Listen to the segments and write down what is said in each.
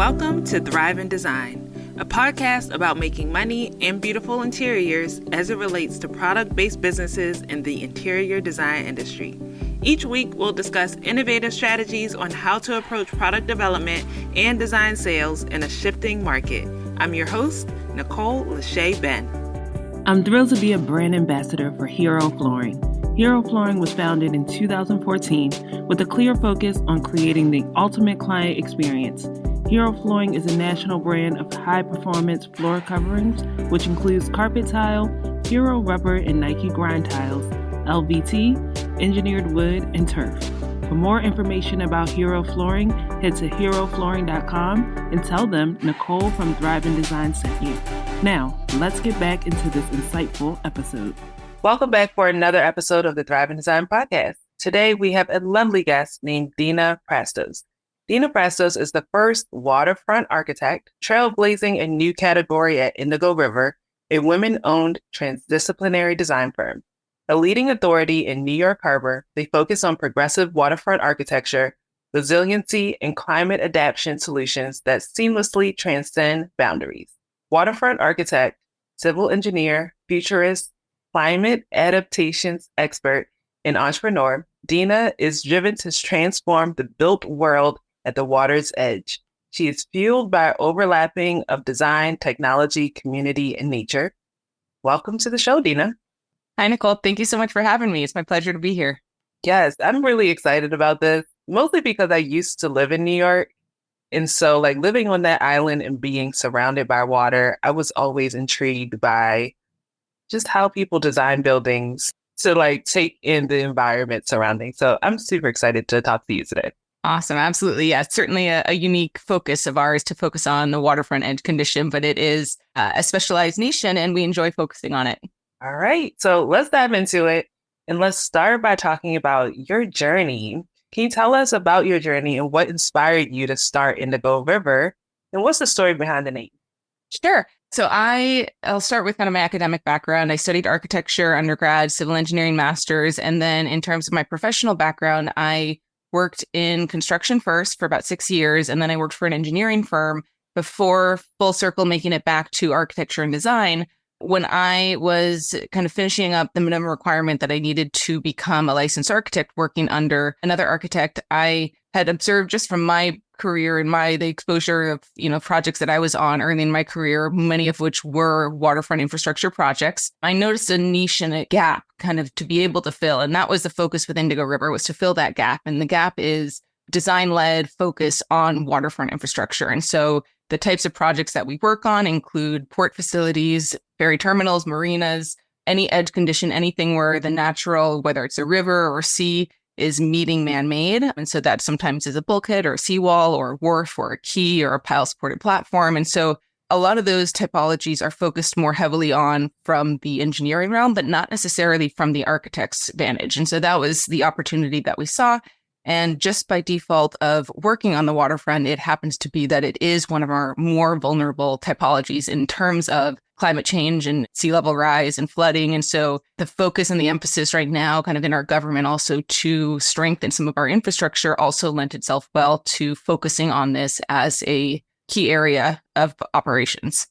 Welcome to Thrive in Design, a podcast about making money and beautiful interiors as it relates to product-based businesses in the interior design industry. Each week, we'll discuss innovative strategies on how to approach product development and design sales in a shifting market. I'm your host, Nicole Lachey Ben. I'm thrilled to be a brand ambassador for Hero Flooring. Hero Flooring was founded in 2014 with a clear focus on creating the ultimate client experience. Hero Flooring is a national brand of high-performance floor coverings, which includes carpet tile, Hero rubber and Nike grind tiles, LVT, engineered wood, and turf. For more information about Hero Flooring, head to heroflooring.com and tell them Nicole from Thrive in Design sent you. Now, let's get back into this insightful episode. Welcome back for another episode of the Thrive in Design podcast. Today, we have a lovely guest named Dena Prastos. Dena Prastos is the first waterfront architect, trailblazing a new category at Indigo River, a women-owned transdisciplinary design firm. A leading authority in New York Harbor, they focus on progressive waterfront architecture, resiliency, and climate adaptation solutions that seamlessly transcend boundaries. Waterfront architect, civil engineer, futurist, climate adaptations expert, and entrepreneur, Dena is driven to transform the built world at the water's edge. She is fueled by overlapping of design, technology, community, and nature. Welcome to the show, Dena. Hi, Nicole. Thank you so much for having me. It's my pleasure to be here. Yes, I'm really excited about this, mostly because I used to live in New York. And so living on that island and being surrounded by water, I was always intrigued by just how people design buildings to take in the environment surrounding. So I'm super excited to talk to you today. Awesome. Absolutely. Yeah, it's certainly a unique focus of ours to focus on the waterfront edge condition, but it is a specialized niche and we enjoy focusing on it. All right. So let's dive into it. And let's start by talking about your journey. Can you tell us about your journey and what inspired you to start Indigo River? And what's the story behind the name? Sure. So I'll start with kind of my academic background. I studied architecture, undergrad, civil engineering, master's. And then in terms of my professional background, I worked in construction first for about 6 years. And then I worked for an engineering firm before full circle making it back to architecture and design. When I was kind of finishing up the minimum requirement that I needed to become a licensed architect working under another architect, I had observed just from my career and the exposure of, projects that I was on early in my career, many of which were waterfront infrastructure projects. I noticed a niche and a gap kind of to be able to fill. And that was the focus with Indigo River, was to fill that gap. And the gap is design-led focus on waterfront infrastructure. And so the types of projects that we work on include port facilities, ferry terminals, marinas, any edge condition, anything where the natural, whether it's a river or sea, is meeting man-made. And so that sometimes is a bulkhead or a seawall or a wharf or a quay or a pile-supported platform. And so a lot of those typologies are focused more heavily on from the engineering realm, but not necessarily from the architect's vantage. And so that was the opportunity that we saw. And just by default of working on the waterfront, it happens to be that it is one of our more vulnerable typologies in terms of climate change and sea level rise and flooding. And so the focus and the emphasis right now kind of in our government also to strengthen some of our infrastructure also lent itself well to focusing on this as a key area of operations.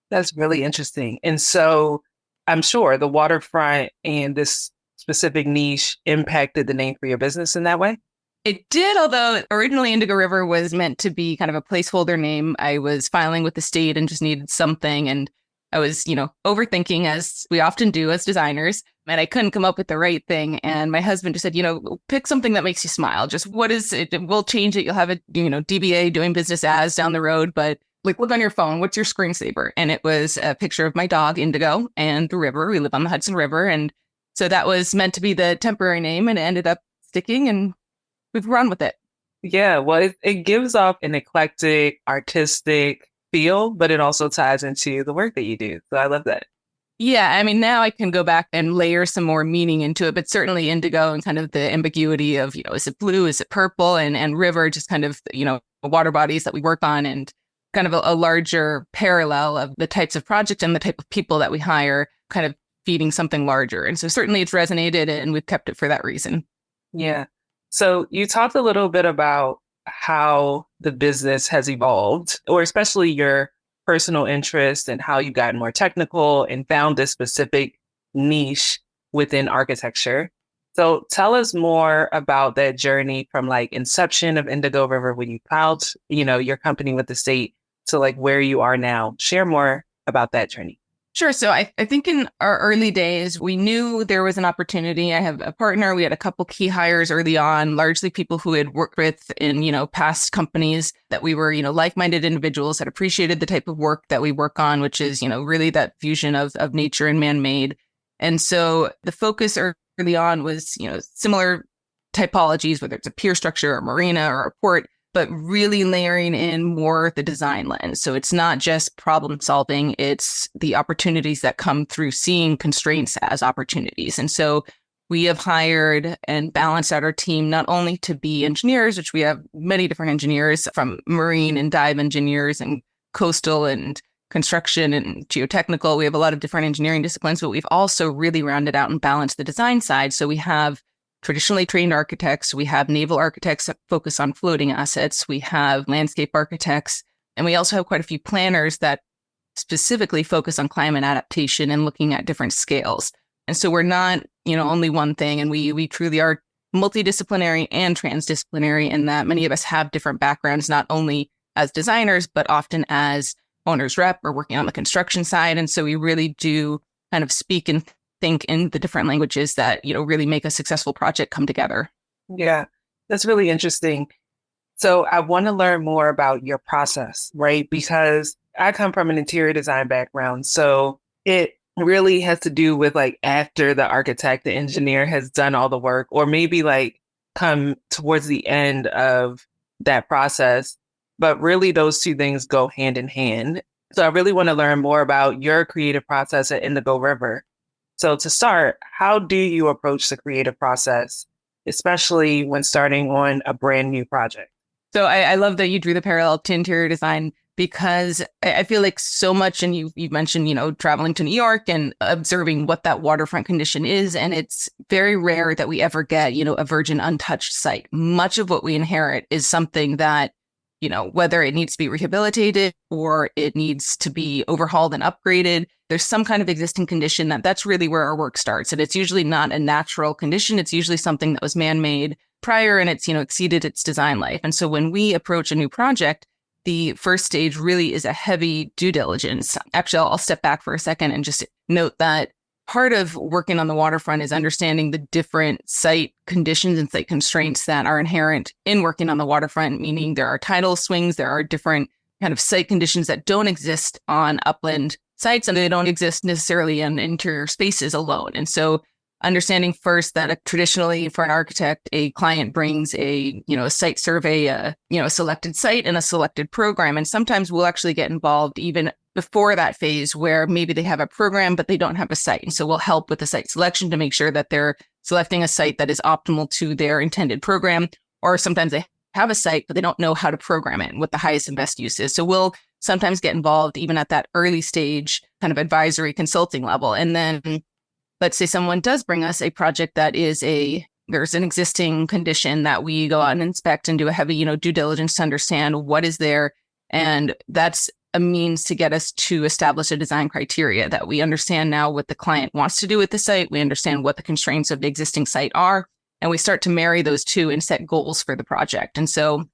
That's really interesting. And so I'm sure the waterfront and this specific niche impacted the name for your business in that way? It did, although originally Indigo River was meant to be kind of a placeholder name. I was filing with the state and just needed something. And I was, overthinking, as we often do as designers, and I couldn't come up with the right thing. And my husband just said, pick something that makes you smile. Just what is it? We'll change it. You'll have a, DBA, doing business as, down the road. But look on your phone. What's your screensaver? And it was a picture of my dog, Indigo, and the river. We live on the Hudson River. And so that was meant to be the temporary name, and it ended up sticking, and we've run with it. Yeah, well, it gives off an eclectic, artistic feel, but it also ties into the work that you do. So I love that. Yeah, I mean, now I can go back and layer some more meaning into it, but certainly indigo and kind of the ambiguity of, is it blue, is it purple, and river, just kind of, water bodies that we work on, and kind of a larger parallel of the types of project and the type of people that we hire, kind of feeding something larger. And so certainly it's resonated and we've kept it for that reason. Yeah. So you talked a little bit about how the business has evolved, or especially your personal interest and how you've gotten more technical and found this specific niche within architecture. So tell us more about that journey from like inception of Indigo River when you filed, your company with the state to like where you are now. Share more about that journey. Sure. So I think in our early days, we knew there was an opportunity. I have a partner. We had a couple key hires early on, largely people who had worked with in, past companies that we were, like-minded individuals that appreciated the type of work that we work on, which is, really that fusion of nature and man-made. And so the focus early on was, similar typologies, whether it's a pier structure or marina or a port, but really layering in more the design lens. So it's not just problem solving, it's the opportunities that come through seeing constraints as opportunities. And so we have hired and balanced out our team not only to be engineers, which we have many different engineers from marine and dive engineers and coastal and construction and geotechnical. We have a lot of different engineering disciplines, but we've also really rounded out and balanced the design side. So we have traditionally trained architects, we have naval architects that focus on floating assets, we have landscape architects, and we also have quite a few planners that specifically focus on climate adaptation and looking at different scales. And so we're not, only one thing, and we truly are multidisciplinary and transdisciplinary in that many of us have different backgrounds, not only as designers, but often as owner's rep or working on the construction side. And so we really do kind of speak and think in the different languages that, really make a successful project come together. Yeah, that's really interesting. So I want to learn more about your process, right? Because I come from an interior design background. So it really has to do with like after the architect, the engineer has done all the work, or maybe like come towards the end of that process. But really those two things go hand in hand. So I really want to learn more about your creative process at Indigo River. So to start, how do you approach the creative process, especially when starting on a brand new project? So I love that you drew the parallel to interior design because I feel like so much, and you mentioned, traveling to New York and observing what that waterfront condition is. And it's very rare that we ever get, a virgin untouched site. Much of what we inherit is something that, whether it needs to be rehabilitated or it needs to be overhauled and upgraded, there's some kind of existing condition that's really where our work starts. And it's usually not a natural condition. It's usually something that was man-made prior and it's, exceeded its design life. And so when we approach a new project, the first stage really is a heavy due diligence. Actually, I'll step back for a second and just note that part of working on the waterfront is understanding the different site conditions and site constraints that are inherent in working on the waterfront, meaning there are tidal swings, there are different kind of site conditions that don't exist on upland sites, and they don't exist necessarily in interior spaces alone. And so understanding first that traditionally for an architect, a client brings a site survey, a selected site and a selected program. And sometimes we'll actually get involved even before that phase where maybe they have a program, but they don't have a site. And so we'll help with the site selection to make sure that they're selecting a site that is optimal to their intended program. Or sometimes they have a site, but they don't know how to program it and what the highest and best use is. So we'll sometimes get involved even at that early stage kind of advisory consulting level. And then let's say someone does bring us a project that is there's an existing condition that we go out and inspect and do a heavy, due diligence to understand what is there. And that's a means to get us to establish a design criteria that we understand now what the client wants to do with the site. We understand what the constraints of the existing site are, and we start to marry those two and set goals for the project. And so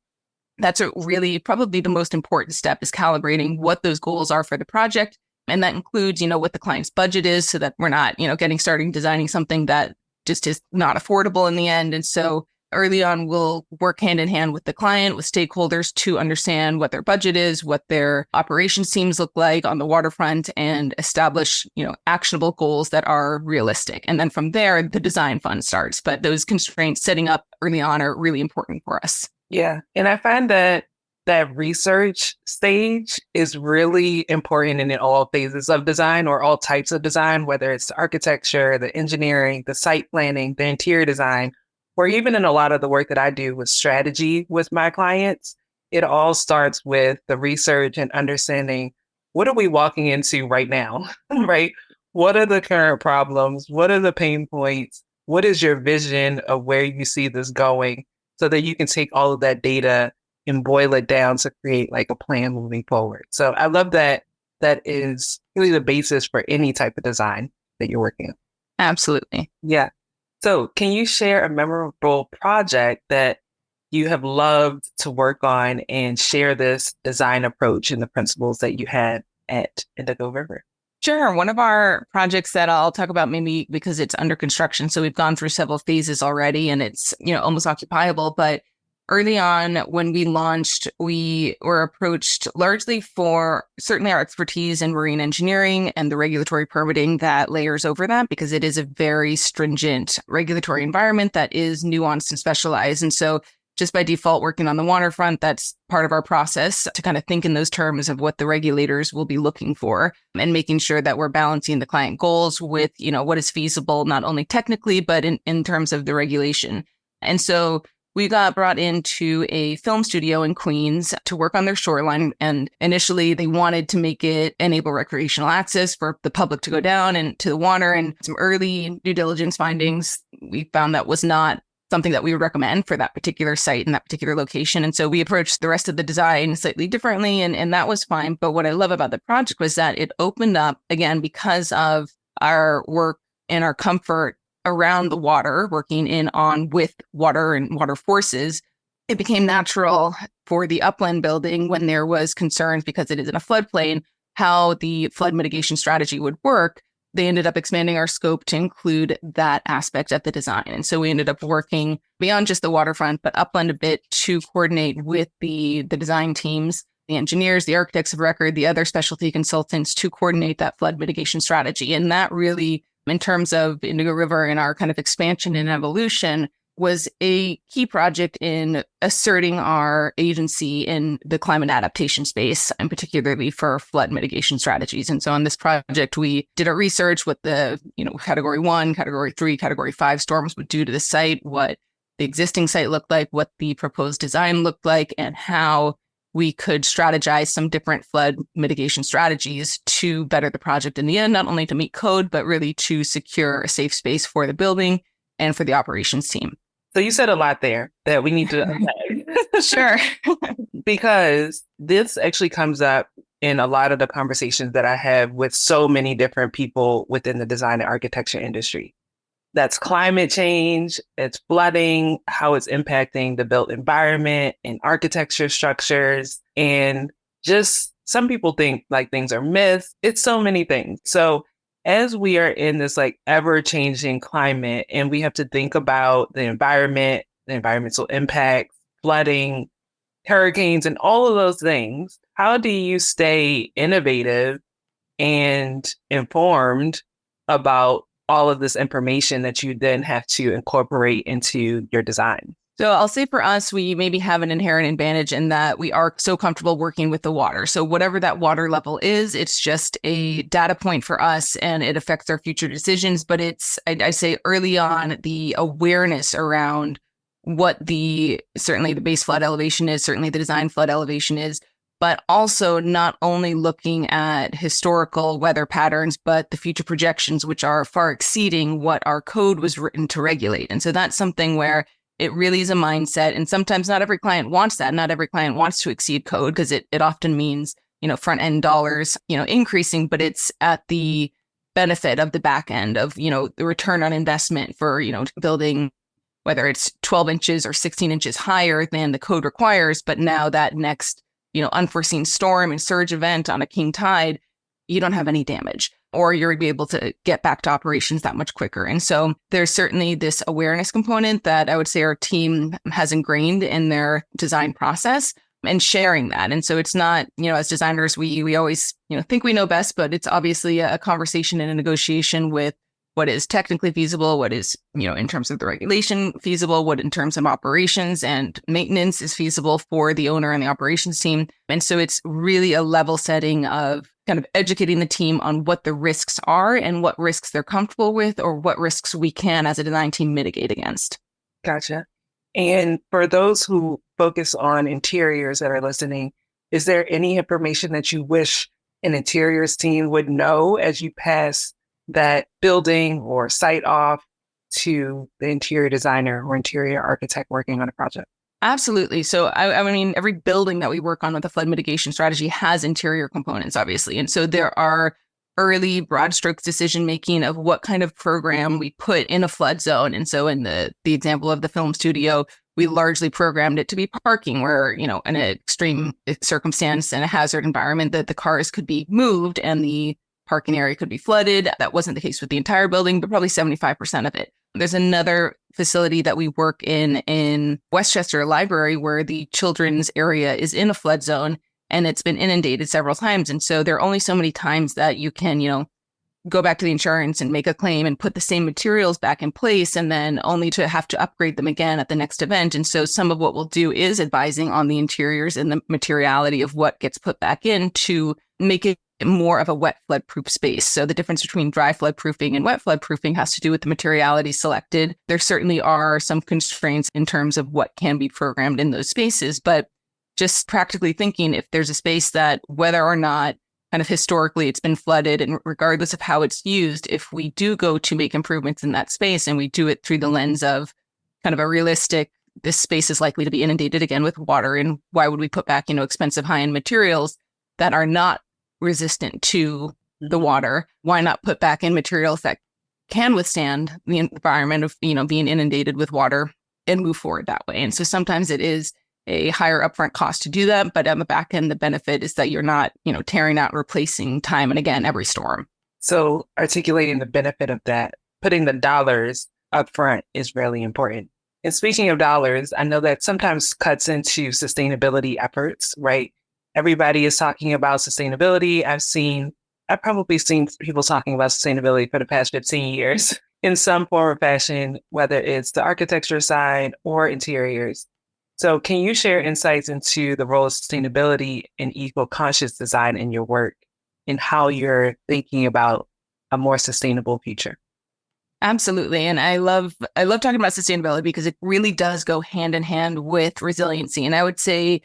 that's really probably the most important step is calibrating what those goals are for the project. And that includes, what the client's budget is so that we're not, getting started designing something that just is not affordable in the end. And so early on, we'll work hand in hand with the client, with stakeholders to understand what their budget is, what their operations teams look like on the waterfront, and establish, actionable goals that are realistic. And then from there, the design fund starts. But those constraints setting up early on are really important for us. Yeah. And I find that research stage is really important in all phases of design or all types of design, whether it's the architecture, the engineering, the site planning, the interior design, or even in a lot of the work that I do with strategy with my clients. It all starts with the research and understanding what are we walking into right now, right? What are the current problems? What are the pain points? What is your vision of where you see this going so that you can take all of that data and boil it down to create like a plan moving forward. So I love that that is really the basis for any type of design that you're working on. Absolutely. Yeah. So can you share a memorable project that you have loved to work on and share this design approach and the principles that you had at Indigo River? Sure. One of our projects that I'll talk about maybe because it's under construction. So we've gone through several phases already and it's, almost occupiable. But early on when we launched, we were approached largely for certainly our expertise in marine engineering and the regulatory permitting that layers over that, because it is a very stringent regulatory environment that is nuanced and specialized. And so just by default, working on the waterfront, that's part of our process to kind of think in those terms of what the regulators will be looking for and making sure that we're balancing the client goals with, what is feasible, not only technically, but in terms of the regulation. And so we got brought into a film studio in Queens to work on their shoreline. And initially they wanted to make it enable recreational access for the public to go down and to the water. And some early due diligence findings, we found that was not something that we would recommend for that particular site and that particular location. And so we approached the rest of the design slightly differently, and that was fine. But what I love about the project was that it opened up, again, because of our work and our comfort around the water, working with water and water forces, it became natural for the upland building when there was concerns because it is in a floodplain, how the flood mitigation strategy would work. They ended up expanding our scope to include that aspect of the design. And so we ended up working beyond just the waterfront, but upland a bit to coordinate with the design teams, the engineers, the architects of record, the other specialty consultants to coordinate that flood mitigation strategy. And that really, in terms of Indigo River and our kind of expansion and evolution, was a key project in asserting our agency in the climate adaptation space, and particularly for flood mitigation strategies. And so on this project, we did our research what the, category 1, category 3, category 5 storms would do to the site, what the existing site looked like, what the proposed design looked like, and how we could strategize some different flood mitigation strategies to better the project in the end, not only to meet code, but really to secure a safe space for the building and for the operations team. So you said a lot there that we need to unpack. Sure. Because this actually comes up in a lot of the conversations that I have with so many different people within the design and architecture industry. That's climate change, it's flooding, how it's impacting the built environment and architecture structures. And just some people think like things are myths. It's so many things. So as we are in this like ever-changing climate and we have to think about the environment, the environmental impact, flooding, hurricanes, and all of those things, how do you stay innovative and informed about all of this information that you then have to incorporate into your design? So I'll say for us, we maybe have an inherent advantage in that we are so comfortable working with the water. So whatever that water level is, it's just a data point for us and it affects our future decisions. But it's, I say early on, the awareness around what certainly the base flood elevation is, certainly the design flood elevation is, but also not only looking at historical weather patterns, but the future projections, which are far exceeding what our code was written to regulate. And so that's something where it really is a mindset. And sometimes not every client wants that. Not every client wants to exceed code because it often means, front end dollars, increasing, but it's at the benefit of the back end of, the return on investment for, building, whether it's 12 inches or 16 inches higher than the code requires. But now that next, unforeseen storm and surge event on a king tide, you don't have any damage, or you'll be able to get back to operations that much quicker. And so there's certainly this awareness component that I would say our team has ingrained in their design process and sharing that. And so it's not, as designers, we always, think we know best, but it's obviously a conversation and a negotiation with what is technically feasible, what is, in terms of the regulation feasible, what in terms of operations and maintenance is feasible for the owner and the operations team. And so it's really a level setting of kind of educating the team on what the risks are and what risks they're comfortable with or what risks we can as a design team mitigate against. Gotcha. And for those who focus on interiors that are listening, is there any information that you wish an interiors team would know as you pass that building or site off to the interior designer or interior architect working on a project? Absolutely. So, I mean, every building that we work on with a flood mitigation strategy has interior components, obviously. And so there are early broad strokes decision making of what kind of program we put in a flood zone. And so in the example of the film studio, we largely programmed it to be parking where, in an extreme circumstance and a hazard environment that the cars could be moved and the parking area could be flooded. That wasn't the case with the entire building, but probably 75% of it. There's another facility that we work in Westchester Library where the children's area is in a flood zone and it's been inundated several times. And so there are only so many times that you can, go back to the insurance and make a claim and put the same materials back in place and then only to have to upgrade them again at the next event. And so some of what we'll do is advising on the interiors and the materiality of what gets put back in to make it more of a wet flood proof space. So the difference between dry flood proofing and wet flood proofing has to do with the materiality selected. There certainly are some constraints in terms of what can be programmed in those spaces, but just practically thinking, if there's a space that whether or not kind of historically it's been flooded and regardless of how it's used, if we do go to make improvements in that space and we do it through the lens of kind of a realistic, this space is likely to be inundated again with water, and why would we put back, expensive high-end materials that are not resistant to the water? Why not put back in materials that can withstand the environment of, being inundated with water and move forward that way? And so sometimes it is a higher upfront cost to do that, but on the back end, the benefit is that you're not, tearing out, replacing time and again every storm. So articulating the benefit of that, putting the dollars up front is really important. And speaking of dollars, I know that sometimes cuts into sustainability efforts, right? Everybody is talking about sustainability. I've probably seen people talking about sustainability for the past 15 years in some form or fashion, whether it's the architecture side or interiors. So can you share insights into the role of sustainability and eco-conscious design in your work and how you're thinking about a more sustainable future? Absolutely. And I love talking about sustainability because it really does go hand in hand with resiliency. And I would say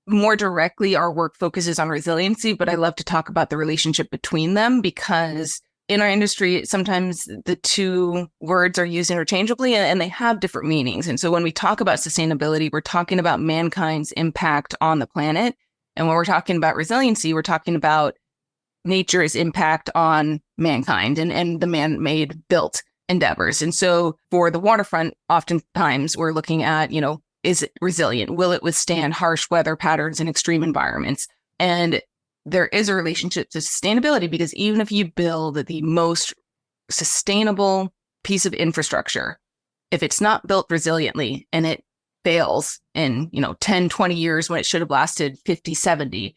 more directly, our work focuses on resiliency, but I love to talk about the relationship between them because in our industry, sometimes the two words are used interchangeably and they have different meanings. And so when we talk about sustainability, we're talking about mankind's impact on the planet. And when we're talking about resiliency, we're talking about nature's impact on mankind and the man-made built endeavors. And so for the waterfront, oftentimes we're looking at, is it resilient? Will it withstand harsh weather patterns and extreme environments? And there is a relationship to sustainability because even if you build the most sustainable piece of infrastructure, if it's not built resiliently and it fails in, 10, 20 years when it should have lasted 50, 70,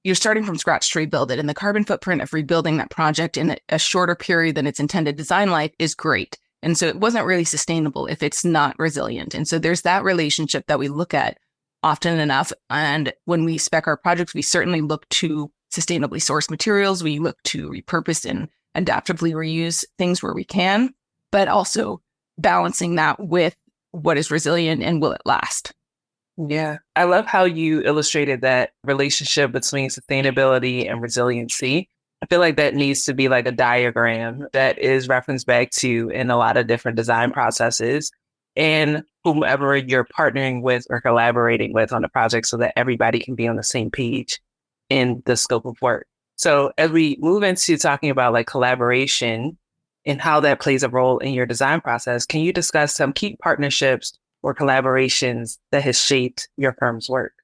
you're starting from scratch to rebuild it. And the carbon footprint of rebuilding that project in a shorter period than its intended design life is great. And so it wasn't really sustainable if it's not resilient. And so there's that relationship that we look at often enough. And when we spec our projects, we certainly look to sustainably sourced materials. We look to repurpose and adaptively reuse things where we can, but also balancing that with what is resilient and will it last? Yeah, I love how you illustrated that relationship between sustainability and resiliency. I feel like that needs to be like a diagram that is referenced back to in a lot of different design processes and whomever you're partnering with or collaborating with on the project so that everybody can be on the same page in the scope of work. So as we move into talking about like collaboration and how that plays a role in your design process, can you discuss some key partnerships or collaborations that has shaped your firm's work?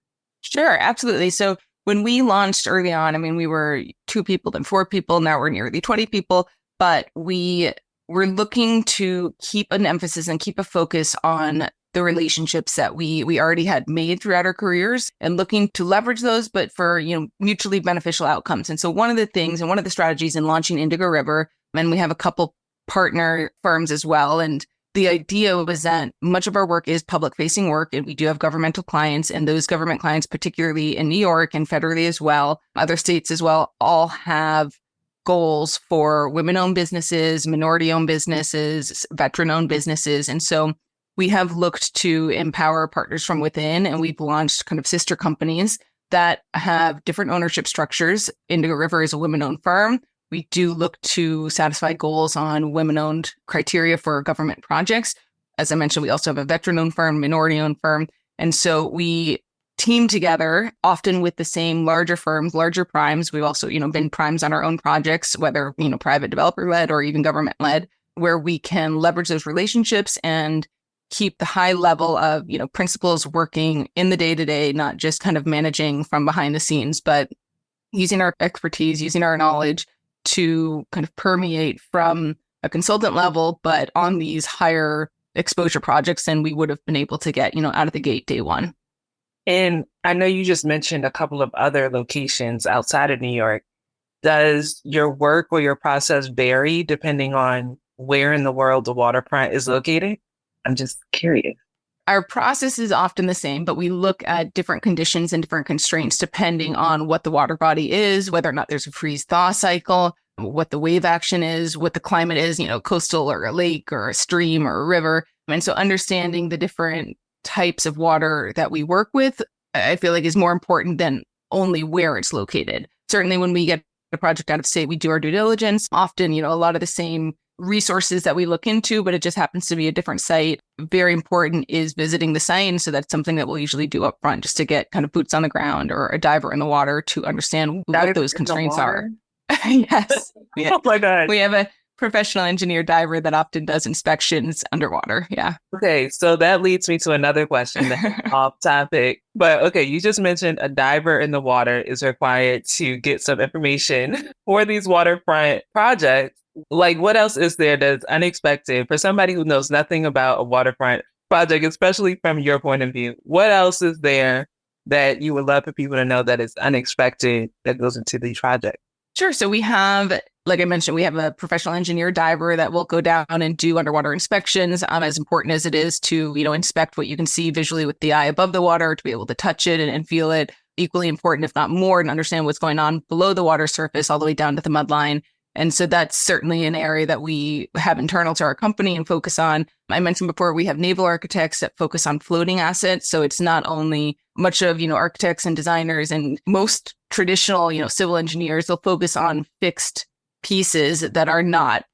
Sure, absolutely. So when we launched early on, we were 2 people, then 4 people, now we're nearly 20 people, but we were looking to keep an emphasis and keep a focus on the relationships that we already had made throughout our careers and looking to leverage those, but for, mutually beneficial outcomes. And so one of the things and one of the strategies in launching Indigo River, and we have a couple partner firms as well. And the idea was that much of our work is public facing work, and we do have governmental clients, and those government clients, particularly in New York and federally as well, other states as well, all have goals for women-owned businesses, minority-owned businesses, veteran-owned businesses. And so we have looked to empower partners from within, and we've launched kind of sister companies that have different ownership structures. Indigo River is a women-owned firm. We do look to satisfy goals on women-owned criteria for government projects. As I mentioned, we also have a veteran-owned firm, minority-owned firm, And so we team together, often with the same larger firms, larger primes. We've also, been primes on our own projects, whether, private developer led or even government led, where we can leverage those relationships and keep the high level of, principals working in the day to day, not just kind of managing from behind the scenes, but using our expertise, using our knowledge to kind of permeate from a consultant level, but on these higher exposure projects than we would have been able to get, out of the gate day one. And I know you just mentioned a couple of other locations outside of New York. Does your work or your process vary depending on where in the world the waterfront is located? I'm just curious. Our process is often the same, but we look at different conditions and different constraints depending on what the water body is, whether or not there's a freeze-thaw cycle, what the wave action is, what the climate is, coastal or a lake or a stream or a river. And so understanding the different types of water that we work with, I feel like is more important than only where it's located. Certainly when we get a project out of state, we do our due diligence. Often, a lot of the same resources that we look into, but it just happens to be a different site. Very important is visiting the site. And so that's something that we'll usually do up front just to get kind of boots on the ground or a diver in the water to understand what those constraints are. Yes. Oh my God. We have a professional engineer diver that often does inspections underwater. Yeah. Okay. So that leads me to another question that's off topic. But okay, you just mentioned a diver in the water is required to get some information for these waterfront projects. Like, what else is there that's unexpected for somebody who knows nothing about a waterfront project, especially from your point of view? What else is there that you would love for people to know that is unexpected that goes into these projects? Sure. So we have, like I mentioned, we have a professional engineer diver that will go down and do underwater inspections. As important as it is to, inspect what you can see visually with the eye above the water, to be able to touch it and feel it, equally important, if not more, to understand what's going on below the water surface all the way down to the mud line. And so that's certainly an area that we have internal to our company and focus on. I mentioned before, we have naval architects that focus on floating assets. So it's not only much of, architects and designers and most traditional, civil engineers, they'll focus on fixed pieces that are not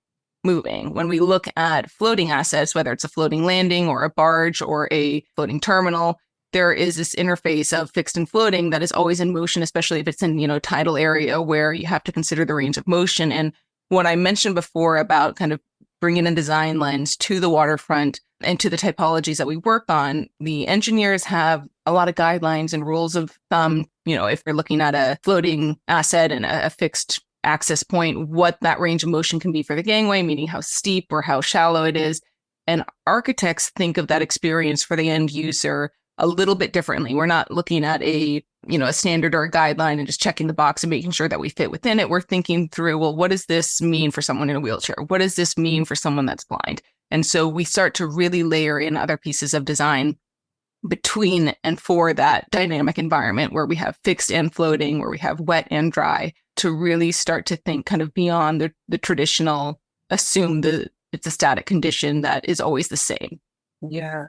moving. When we look at floating assets, whether it's a floating landing or a barge or a floating terminal, there is this interface of fixed and floating that is always in motion, especially if it's in, tidal area where you have to consider the range of motion. And what I mentioned before about kind of bringing a design lens to the waterfront and to the typologies that we work on, the engineers have a lot of guidelines and rules of thumb. If you're looking at a floating asset and a fixed access point, what that range of motion can be for the gangway, meaning how steep or how shallow it is. And architects think of that experience for the end user a little bit differently. We're not looking at a standard or a guideline and just checking the box and making sure that we fit within it. We're thinking through, well, what does this mean for someone in a wheelchair? What does this mean for someone that's blind? And so we start to really layer in other pieces of design between and for that dynamic environment where we have fixed and floating, where we have wet and dry, to really start to think kind of beyond the traditional, assume that it's a static condition that is always the same. Yeah.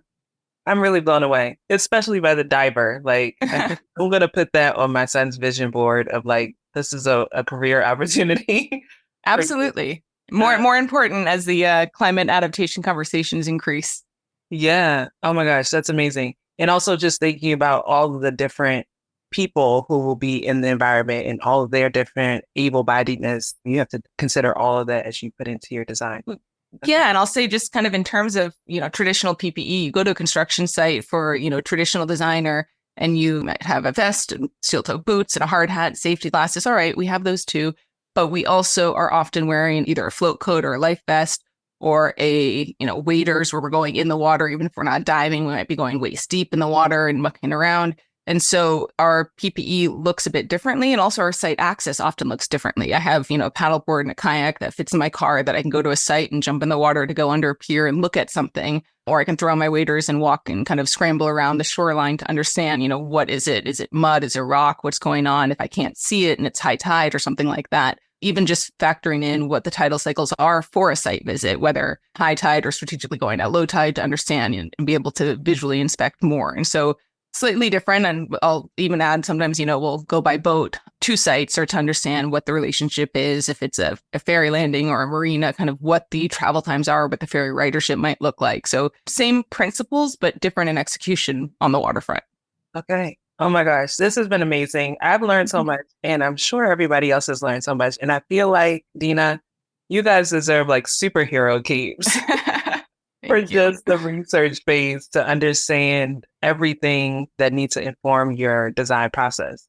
I'm really blown away, especially by the diver. Like, I'm going to put that on my son's vision board of like, this is a career opportunity. Absolutely. More important as the climate adaptation conversations increase. Yeah. Oh my gosh, that's amazing. And also just thinking about all of the different people who will be in the environment and all of their different able-bodiedness. You have to consider all of that as you put into your design. Yeah. And I'll say just kind of in terms of, traditional PPE, you go to a construction site for, traditional designer and you might have a vest and steel-toe boots and a hard hat, safety glasses. All right, we have those too. But we also are often wearing either a float coat or a life vest or a, waders where we're going in the water. Even if we're not diving, we might be going waist deep in the water and mucking around. And so our PPE looks a bit differently, and also our site access often looks differently. I have, a paddleboard and a kayak that fits in my car that I can go to a site and jump in the water to go under a pier and look at something, or I can throw on my waders and walk and kind of scramble around the shoreline to understand, what is it? Is it mud? Is it rock? What's going on? If I can't see it and it's high tide or something like that. Even just factoring in what the tidal cycles are for a site visit, whether high tide or strategically going at low tide, to understand and be able to visually inspect more. And so slightly different. And I'll even add sometimes, we'll go by boat to sites or to understand what the relationship is, if it's a ferry landing or a marina, kind of what the travel times are, what the ferry ridership might look like. So same principles, but different in execution on the waterfront. Okay. Oh my gosh, this has been amazing. I've learned so much, and I'm sure everybody else has learned so much. And I feel like, Dena, you guys deserve like superhero capes for just the research phase to understand everything that needs to inform your design process.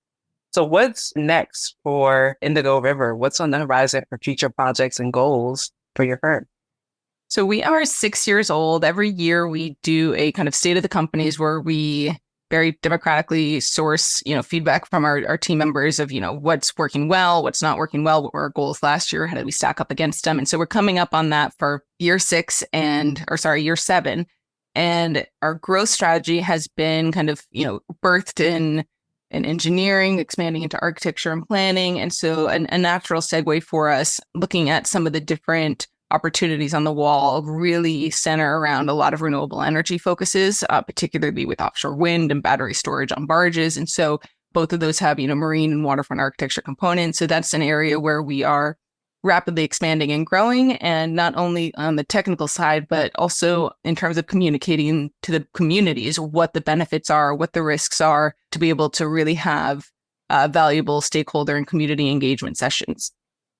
So what's next for Indigo River? What's on the horizon for future projects and goals for your firm? So we are 6 years old. Every year we do a kind of state of the companies where we very democratically source, feedback from our team members of, what's working well, what's not working well, what were our goals last year, how did we stack up against them? And so we're coming up on that for year 7. And our growth strategy has been kind of, birthed in engineering, expanding into architecture and planning. And so a natural segue for us, looking at some of the different opportunities on the wall, really center around a lot of renewable energy focuses, particularly with offshore wind and battery storage on barges. And so both of those have, marine and waterfront architecture components. So that's an area where we are rapidly expanding and growing, and not only on the technical side, but also in terms of communicating to the communities what the benefits are, what the risks are, to be able to really have valuable stakeholder and community engagement sessions.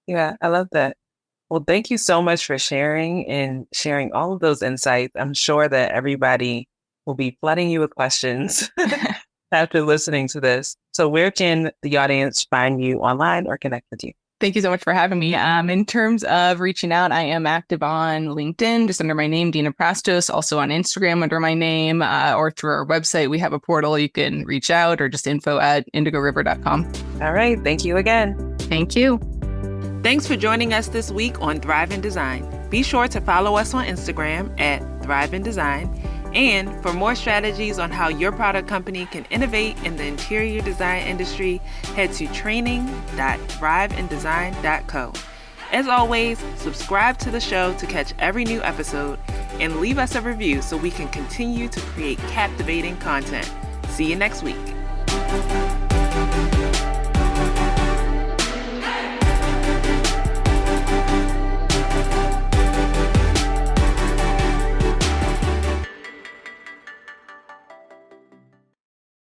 Yeah, I love that. Well, thank you so much for sharing all of those insights. I'm sure that everybody will be flooding you with questions after listening to this. So where can the audience find you online or connect with you? Thank you so much for having me. In terms of reaching out, I am active on LinkedIn, just under my name, Dena Prastos, also on Instagram under my name, or through our website. We have a portal you can reach out, or just info@indigoriver.com. All right. Thank you again. Thank you. Thanks for joining us this week on Thrive in Design. Be sure to follow us on Instagram @Thrive in Design. And for more strategies on how your product company can innovate in the interior design industry, head to training.thriveindesign.co. As always, subscribe to the show to catch every new episode and leave us a review so we can continue to create captivating content. See you next week.